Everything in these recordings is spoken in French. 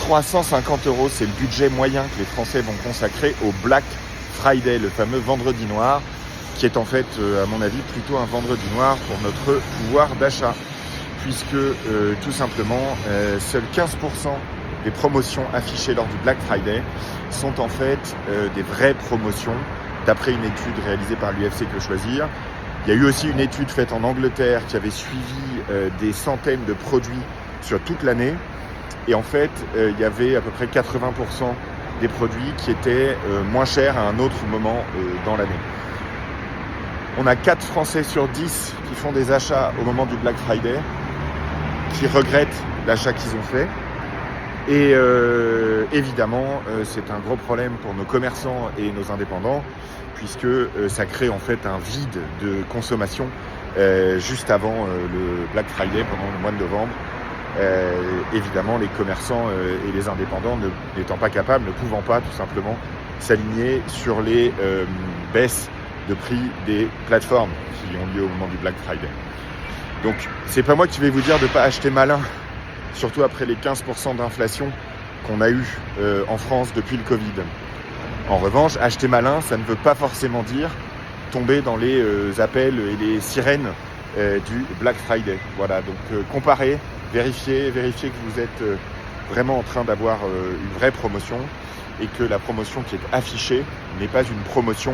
350 €, c'est le budget moyen que les Français vont consacrer au Black Friday, le fameux vendredi noir, qui est en fait, à mon avis, plutôt un vendredi noir pour notre pouvoir d'achat. Puisque, tout simplement, seuls 15% des promotions affichées lors du Black Friday sont en fait des vraies promotions, d'après une étude réalisée par l'UFC Que Choisir. Il y a eu aussi une étude faite en Angleterre qui avait suivi des centaines de produits sur toute l'année. Et en fait, il y avait à peu près 80% des produits qui étaient moins chers à un autre moment dans l'année. On a 4 Français sur 10 qui font des achats au moment du Black Friday, qui regrettent l'achat qu'ils ont fait. Et évidemment, c'est un gros problème pour nos commerçants et nos indépendants, puisque ça crée en fait un vide de consommation juste avant le Black Friday, pendant le mois de novembre. Évidemment, les commerçants et les indépendants n'étant pas capables, ne pouvant pas tout simplement s'aligner sur les baisses de prix des plateformes qui ont lieu au moment du Black Friday. Donc, c'est pas moi qui vais vous dire de ne pas acheter malin, surtout après les 15% d'inflation qu'on a eu en France depuis le Covid. En revanche, acheter malin, ça ne veut pas forcément dire tomber dans les appels et les sirènes du Black Friday. Voilà, donc comparez, vérifiez que vous êtes vraiment en train d'avoir une vraie promotion et que la promotion qui est affichée n'est pas une promotion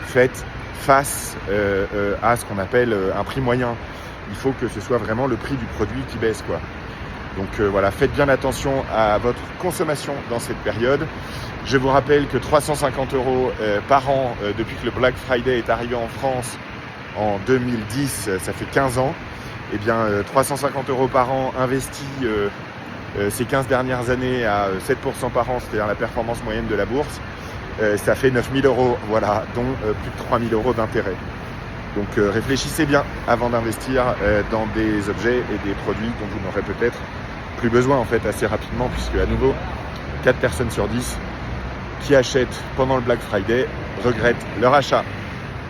faite face à ce qu'on appelle un prix moyen. Il faut que ce soit vraiment le prix du produit qui baisse, quoi. Donc voilà, faites bien attention à votre consommation dans cette période. Je vous rappelle que 350 € par an depuis que le Black Friday est arrivé en France en 2010, ça fait 15 ans. Eh bien, 350 € par an investis ces 15 dernières années à 7% par an, c'est-à-dire la performance moyenne de la bourse, ça fait 9 000 €, voilà, dont plus de 3 000 € d'intérêt. Donc réfléchissez bien avant d'investir dans des objets et des produits dont vous n'aurez peut-être plus besoin en fait assez rapidement, puisque à nouveau 4 personnes sur 10 qui achètent pendant le Black Friday regrettent leur achat.